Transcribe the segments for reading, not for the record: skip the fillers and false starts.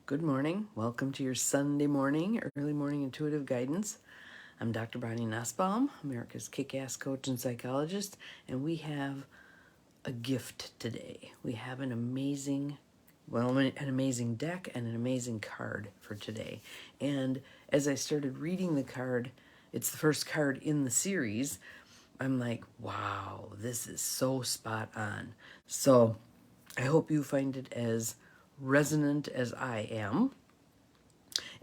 Good morning. Welcome to your Sunday morning, early morning intuitive guidance. I'm Dr. Bonnie Nussbaum, America's kick-ass coach and psychologist, and we have a gift today. We have an amazing deck and an amazing card for today. And as I started reading the card, it's the first card in the series, I'm like, wow, this is so spot on. So I hope you find it as resonant as I am.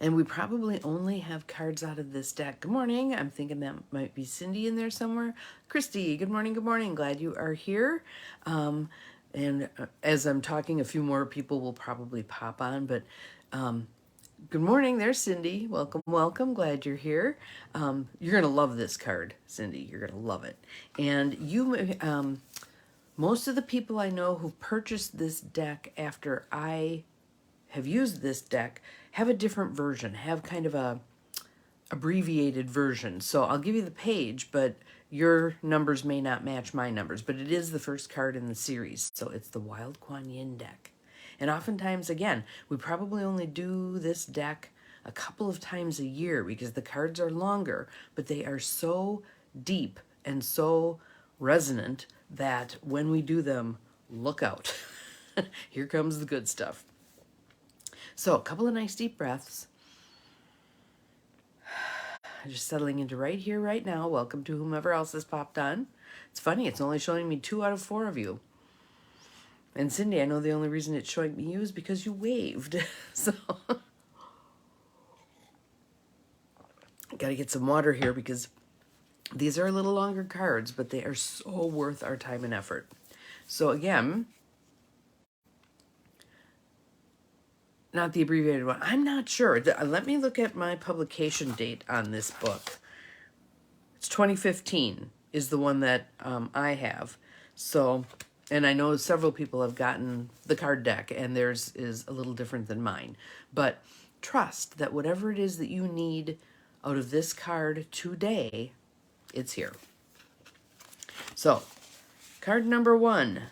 And we probably only have cards out of this deck. Good morning. I'm thinking that might be Cindy in there somewhere. Christy, good morning, good morning. Glad you are here. And as I'm talking, a few more people will probably pop on, but good morning. There's Cindy. Welcome, welcome. Glad you're here. You're going to love this card, Cindy. You're going to love it. And most of the people I know who purchased this deck after I have used this deck have a different version, have kind of a abbreviated version. So I'll give you the page, but your numbers may not match my numbers, but it is the first card in the series. So it's the Wild Kuan Yin deck. And oftentimes, again, we probably only do this deck a couple of times a year because the cards are longer, but they are so deep and so resonant that when we do them, look out. Here comes the good stuff. So a couple of nice deep breaths. Just settling into right here, right now. Welcome to whomever else has popped on. It's funny, it's only showing me 2 out of 4 of you. And Cindy, I know the only reason it's showing me you is because you waved. So got to get some water here because these are a little longer cards, but they are so worth our time and effort. So again, not the abbreviated one. I'm not sure. Let me look at my publication date on this book. It's 2015 is the one that I have. So, and I know several people have gotten the card deck, and theirs is a little different than mine. But trust that whatever it is that you need out of this card today, it's here. So, card number 1,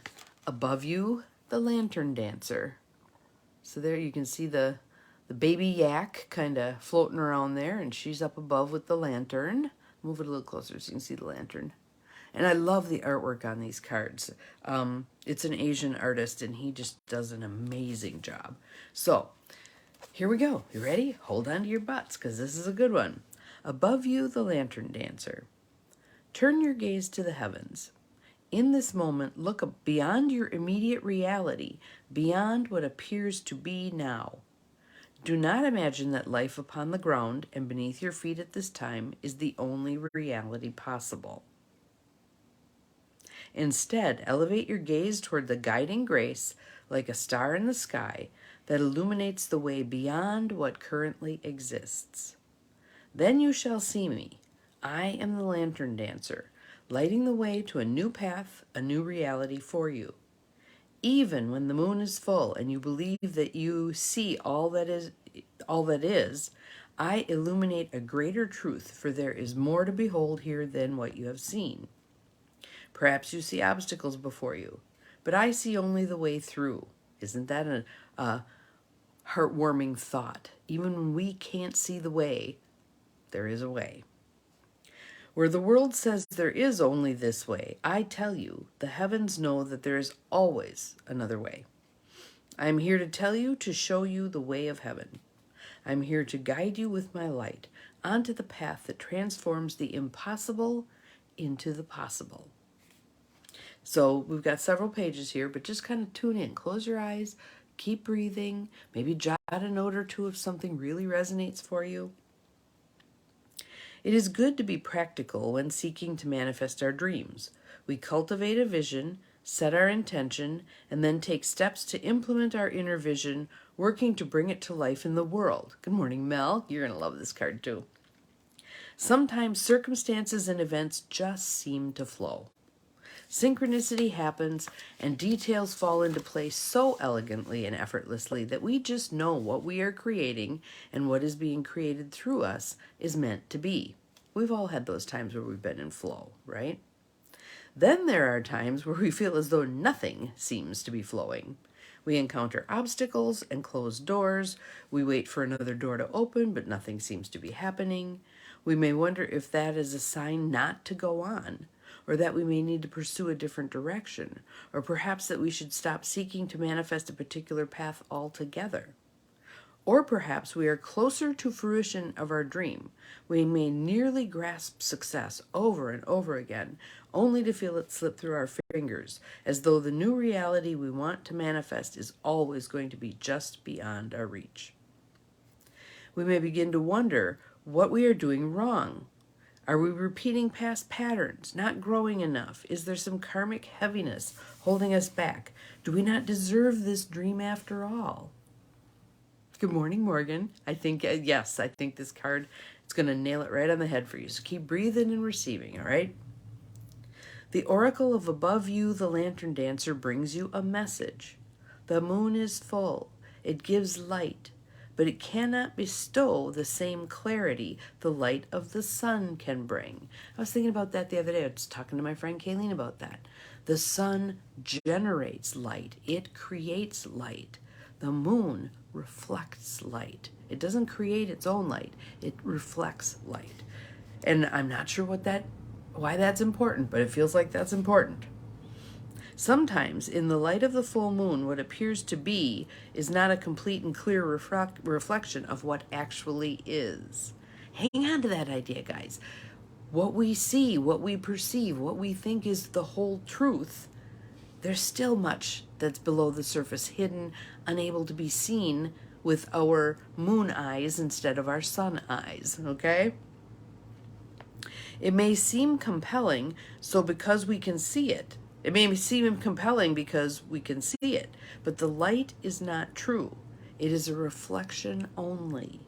above you, the Lantern Dancer. So there you can see the baby yak kind of floating around there, and she's up above with the lantern. Move it a little closer so you can see the lantern. And I love the artwork on these cards. It's an Asian artist, and he just does an amazing job. So here we go. You ready? Hold on to your butts, because this is a good one. Above you, the Lantern Dancer. Turn your gaze to the heavens. In this moment, look beyond your immediate reality, beyond what appears to be now. Do not imagine that life upon the ground and beneath your feet at this time is the only reality possible. Instead, elevate your gaze toward the guiding grace, like a star in the sky, that illuminates the way beyond what currently exists. Then you shall see me. I am the Lantern Dancer, lighting the way to a new path, a new reality for you. Even when the moon is full and you believe that you see all that is, I illuminate a greater truth, for there is more to behold here than what you have seen. Perhaps you see obstacles before you, but I see only the way through. Isn't that a heartwarming thought? Even when we can't see the way, there is a way. Where the world says there is only this way, I tell you, the heavens know that there is always another way. I am here to tell you, to show you the way of heaven. I am here to guide you with my light onto the path that transforms the impossible into the possible. So we've got several pages here, but just kind of tune in. Close your eyes, keep breathing, maybe jot a note or two if something really resonates for you. It is good to be practical when seeking to manifest our dreams. We cultivate a vision, set our intention, and then take steps to implement our inner vision, working to bring it to life in the world. Good morning, Mel. You're going to love this card too. Sometimes circumstances and events just seem to flow. Synchronicity happens and details fall into place so elegantly and effortlessly that we just know what we are creating and what is being created through us is meant to be. We've all had those times where we've been in flow, right? Then there are times where we feel as though nothing seems to be flowing. We encounter obstacles and closed doors. We wait for another door to open, but nothing seems to be happening. We may wonder if that is a sign not to go on, or that we may need to pursue a different direction, or perhaps that we should stop seeking to manifest a particular path altogether. Or perhaps we are closer to fruition of our dream. We may nearly grasp success over and over again, only to feel it slip through our fingers, as though the new reality we want to manifest is always going to be just beyond our reach. We may begin to wonder what we are doing wrong. Are we repeating past patterns, not growing enough? Is there some karmic heaviness holding us back? Do we not deserve this dream after all? Good morning, Morgan. I think, yes, I think this card is going to nail it right on the head for you. So keep breathing and receiving, all right? The oracle of above you, the lantern dancer, brings you a message. The moon is full. It gives light, but it cannot bestow the same clarity the light of the sun can bring. I was thinking about that the other day. I was talking to my friend Kayleen about that. The sun generates light. It creates light. The moon reflects light. It doesn't create its own light. It reflects light. And I'm not sure why that's important, but it feels like that's important. Sometimes in the light of the full moon, what appears to be is not a complete and clear reflection of what actually is. Hang on to that idea, guys. What we see, what we perceive, what we think is the whole truth, there's still much that's below the surface, hidden, unable to be seen with our moon eyes instead of our sun eyes, okay? It may seem compelling, so because we can see it. It may seem compelling because we can see it, but the light is not true. It is a reflection only.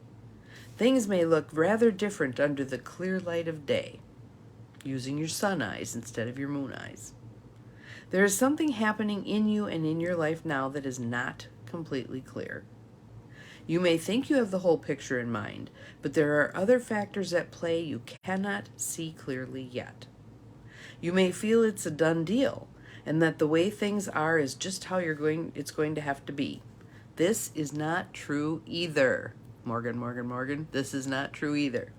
Things may look rather different under the clear light of day, using your sun eyes instead of your moon eyes. There is something happening in you and in your life now that is not completely clear. You may think you have the whole picture in mind, but there are other factors at play you cannot see clearly yet. You may feel it's a done deal, and that the way things are is just how it's going to have to be. This is not true either. Morgan, this is not true either.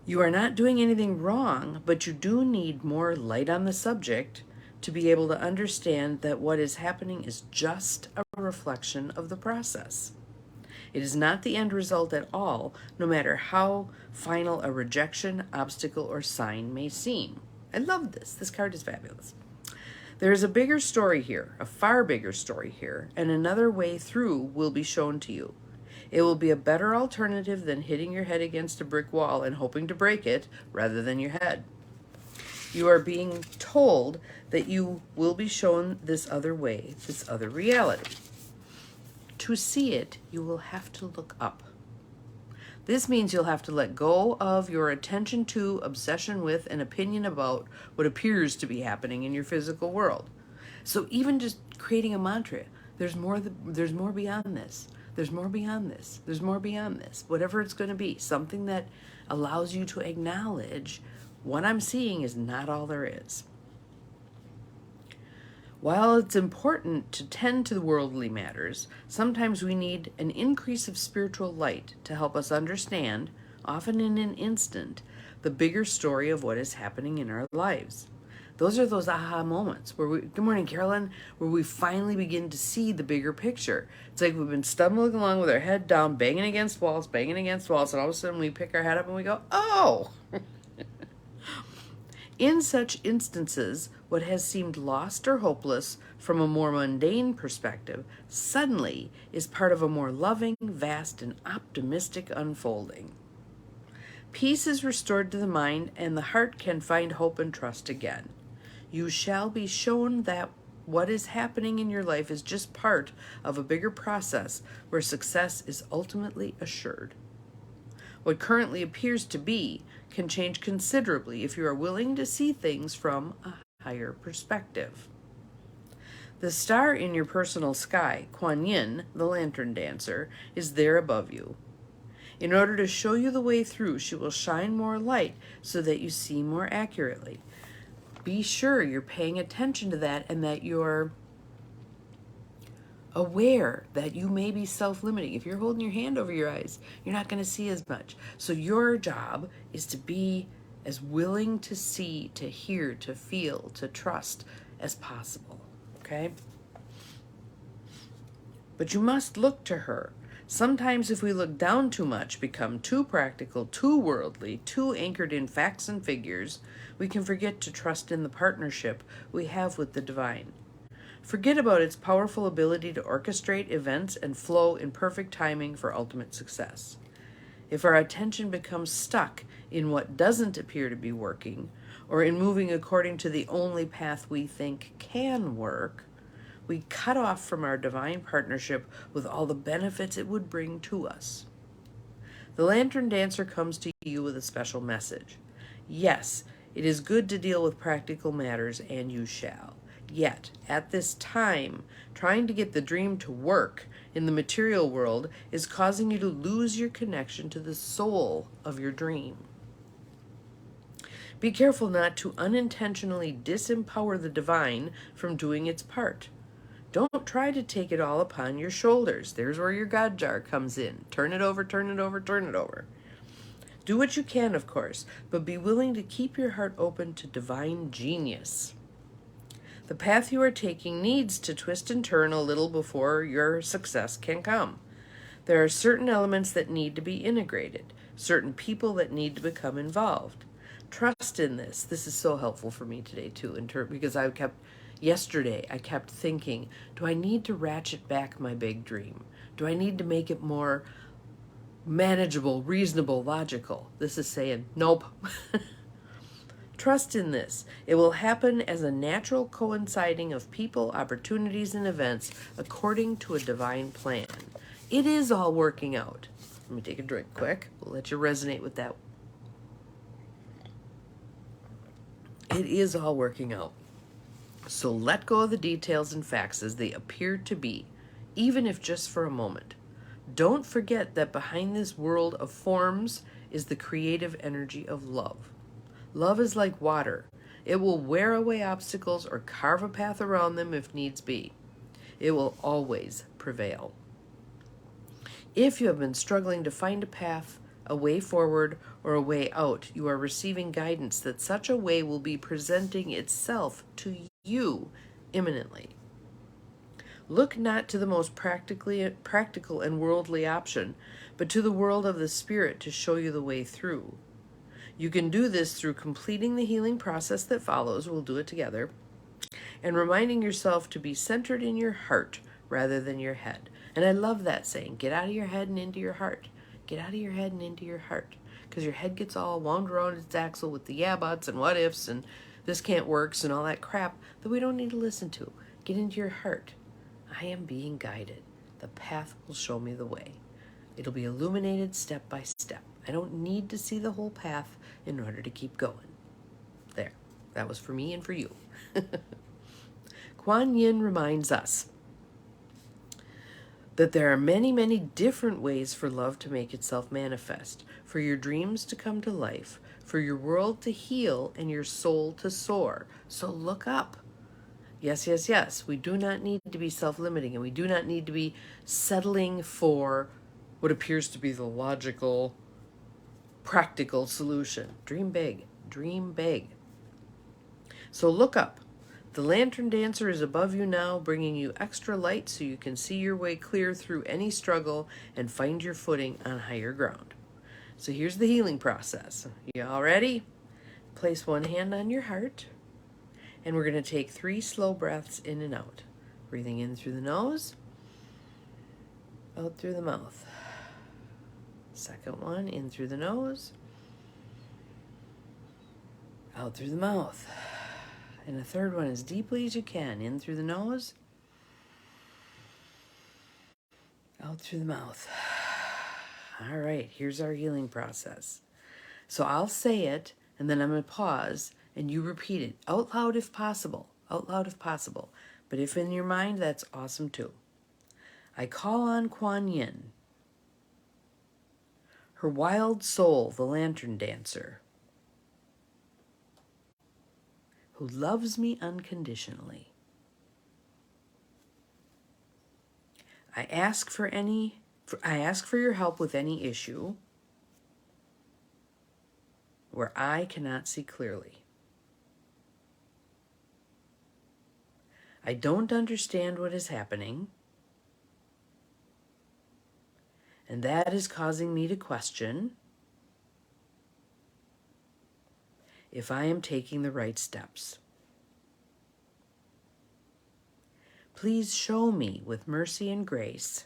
You are not doing anything wrong, but you do need more light on the subject to be able to understand that what is happening is just a reflection of the process. It is not the end result at all, no matter how final a rejection, obstacle, or sign may seem. I love this. This card is fabulous. There is a bigger story here, a far bigger story here, and another way through will be shown to you. It will be a better alternative than hitting your head against a brick wall and hoping to break it rather than your head. You are being told that you will be shown this other way, this other reality. To see it, you will have to look up. This means you'll have to let go of your attention to, obsession with, and opinion about what appears to be happening in your physical world. So even just creating a mantra, there's more beyond this. There's more beyond this. There's more beyond this. Whatever it's going to be, something that allows you to acknowledge what I'm seeing is not all there is. While it's important to tend to the worldly matters, sometimes we need an increase of spiritual light to help us understand, often in an instant, the bigger story of what is happening in our lives. Those are those aha moments where good morning, Carolyn, where we finally begin to see the bigger picture. It's like we've been stumbling along with our head down, banging against walls, and all of a sudden we pick our head up and we go, oh! In such instances, what has seemed lost or hopeless from a more mundane perspective suddenly is part of a more loving, vast, and optimistic unfolding. Peace is restored to the mind, and the heart can find hope and trust again. You shall be shown that what is happening in your life is just part of a bigger process where success is ultimately assured. What currently appears to be can change considerably if you are willing to see things from a higher perspective. The star in your personal sky, Kuan Yin, the lantern dancer, is there above you. In order to show you the way through, she will shine more light so that you see more accurately. Be sure you're paying attention to that and that you're aware that you may be self-limiting. If you're holding your hand over your eyes, you're not going to see as much. So your job is to be as willing to see, to hear, to feel, to trust as possible. Okay? But you must look to her. Sometimes if we look down too much, become too practical, too worldly, too anchored in facts and figures, we can forget to trust in the partnership we have with the divine. Forget about its powerful ability to orchestrate events and flow in perfect timing for ultimate success. If our attention becomes stuck in what doesn't appear to be working, or in moving according to the only path we think can work, we cut off from our divine partnership with all the benefits it would bring to us. The Lantern Dancer comes to you with a special message. Yes, it is good to deal with practical matters, and you shall. Yet, at this time, trying to get the dream to work in the material world is causing you to lose your connection to the soul of your dream. Be careful not to unintentionally disempower the divine from doing its part. Don't try to take it all upon your shoulders. There's where your God jar comes in. Turn it over, turn it over, turn it over. Do what you can, of course, but be willing to keep your heart open to divine genius. The path you are taking needs to twist and turn a little before your success can come. There are certain elements that need to be integrated, certain people that need to become involved. Trust in this. This is so helpful for me today, too, because yesterday I kept thinking, do I need to ratchet back my big dream? Do I need to make it more manageable, reasonable, logical? This is saying, nope. Trust in this. It will happen as a natural coinciding of people, opportunities, and events according to a divine plan. It is all working out. Let me take a drink quick. We'll let you resonate with that. It is all working out. So let go of the details and facts as they appear to be, even if just for a moment. Don't forget that behind this world of forms is the creative energy of love. Love is like water. It will wear away obstacles or carve a path around them if needs be. It will always prevail. If you have been struggling to find a path, a way forward, or a way out, you are receiving guidance that such a way will be presenting itself to you imminently. Look not to the most practical and worldly option, but to the world of the Spirit to show you the way through. You can do this through completing the healing process that follows. We'll do it together. And reminding yourself to be centered in your heart rather than your head. And I love that saying, get out of your head and into your heart. Get out of your head and into your heart. Because your head gets all wound around its axle with the yeah buts and what ifs and this can't work and all that crap that we don't need to listen to. Get into your heart. I am being guided. The path will show me the way. It'll be illuminated step by step. I don't need to see the whole path in order to keep going. There. That was for me and for you. Kuan Yin reminds us that there are many, many different ways for love to make itself manifest, for your dreams to come to life, for your world to heal and your soul to soar. So look up. Yes, yes, yes. We do not need to be self-limiting, and we do not need to be settling for what appears to be the logical, practical solution. Dream big. Dream big. So look up. The Lantern Dancer is above you now, bringing you extra light so you can see your way clear through any struggle and find your footing on higher ground. So here's the healing process. You all ready? Place one hand on your heart, and we're going to take 3 slow breaths in and out. Breathing in through the nose, out through the mouth. Second one, in through the nose, out through the mouth. And the third one, as deeply as you can, in through the nose, out through the mouth. All right, here's our healing process. So I'll say it, and then I'm going to pause, and you repeat it out loud if possible. Out loud if possible. But if in your mind, that's awesome too. I call on Kuan Yin, her wild soul, the Lantern Dancer, who loves me unconditionally. I ask for your help with any issue where I cannot see clearly. I don't understand what is happening, and that is causing me to question if I am taking the right steps. Please show me with mercy and grace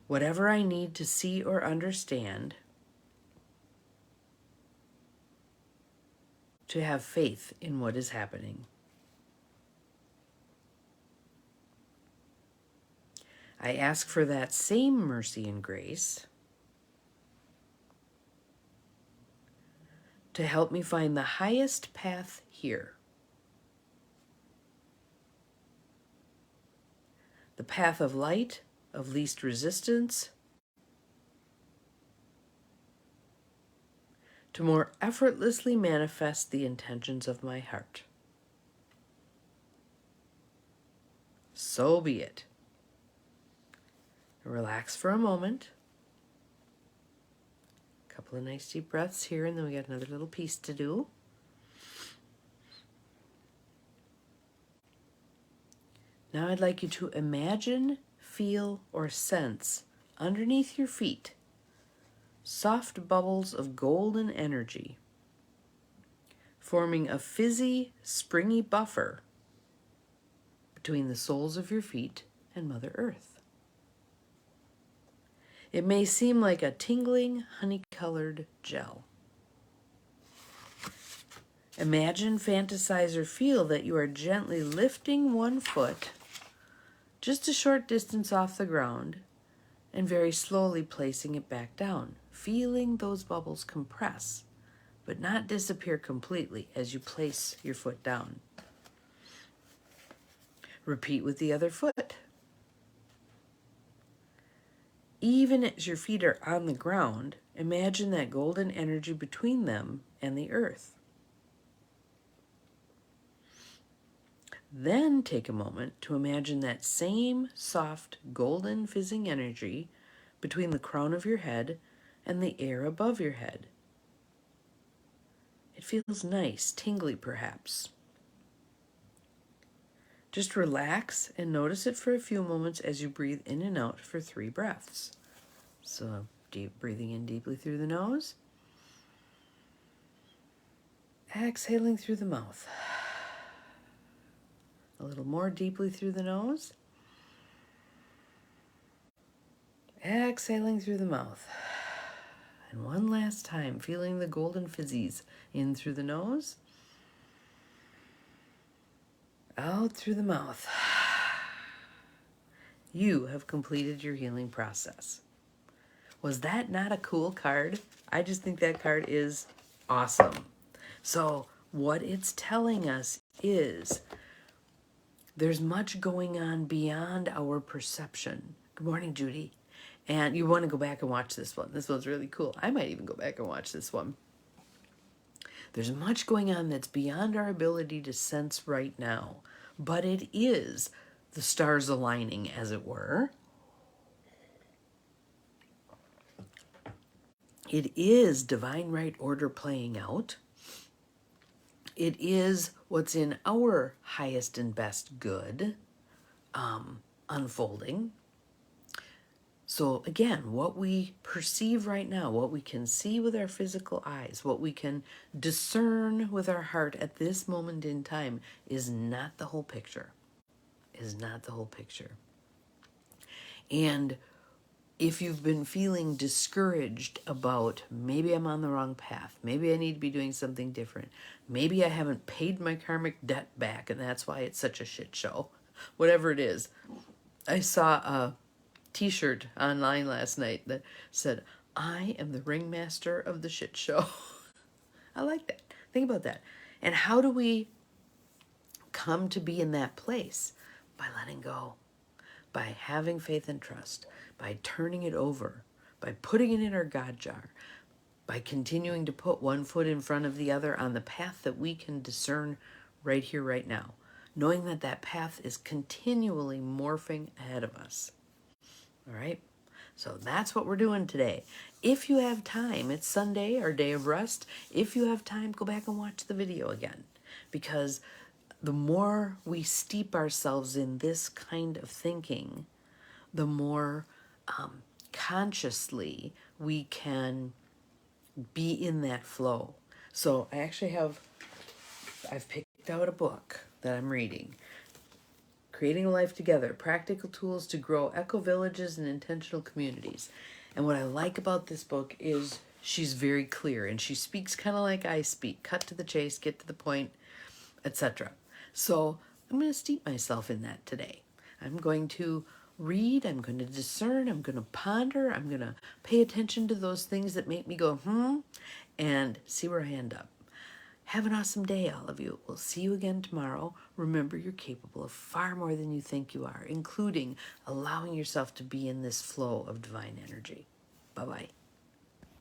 whatever I need to see or understand to have faith in what is happening. I ask for that same mercy and grace to help me find the highest path here. The path of light, of least resistance, to more effortlessly manifest the intentions of my heart. So be it. Relax for a moment. A couple of nice deep breaths here, and then we got another little piece to do. Now I'd like you to imagine, feel, or sense underneath your feet soft bubbles of golden energy, forming a fizzy, springy buffer between the soles of your feet and Mother Earth. It may seem like a tingling, honey-colored gel. Imagine, fantasize, or feel that you are gently lifting one foot just a short distance off the ground and very slowly placing it back down, feeling those bubbles compress, but not disappear completely as you place your foot down. Repeat with the other foot. Even as your feet are on the ground, imagine that golden energy between them and the earth. Then take a moment to imagine that same soft, golden, fizzing energy between the crown of your head and the air above your head. It feels nice, tingly perhaps. Just relax and notice it for a few moments as you breathe in and out for 3 breaths. So deep breathing in deeply through the nose. Exhaling through the mouth. A little more deeply through the nose. Exhaling through the mouth. And one last time, feeling the golden fizzies in through the nose. Out through the mouth. You have completed your healing process. Was that not a cool card? I just think that card is awesome. So what it's telling us is there's much going on beyond our perception. Good morning, Judy. And you want to go back and watch this one. This one's really cool. I might even go back and watch this one. There's much going on that's beyond our ability to sense right now, but it is the stars aligning, as it were. It is divine right order playing out. It is what's in our highest and best good unfolding. So again, what we perceive right now, what we can see with our physical eyes, what we can discern with our heart at this moment in time is not the whole picture. Is not the whole picture. And if you've been feeling discouraged about maybe I'm on the wrong path, maybe I need to be doing something different, maybe I haven't paid my karmic debt back and that's why it's such a shit show, whatever it is. I saw a t-shirt online last night that said, I am the ringmaster of the shit show. I like that. Think about that. And how do we come to be in that place? By letting go, by having faith and trust, by turning it over, by putting it in our God jar, by continuing to put one foot in front of the other on the path that we can discern right here, right now. knowing that that path is continually morphing ahead of us. All right? So that's what we're doing today. If you have time, it's Sunday, our day of rest. If you have time, go back and watch the video again. Because the more we steep ourselves in this kind of thinking, the more consciously we can be in that flow. So I've picked out a book that I'm reading. Creating a Life Together, Practical Tools to Grow Eco-Villages and Intentional Communities. And what I like about this book is she's very clear, and she speaks kind of like I speak, cut to the chase, get to the point, etc. So I'm going to steep myself in that today. I'm going to read, I'm going to discern, I'm going to ponder, I'm going to pay attention to those things that make me go, and see where I end up. Have an awesome day, all of you. We'll see you again tomorrow. Remember, you're capable of far more than you think you are, including allowing yourself to be in this flow of divine energy. Bye-bye.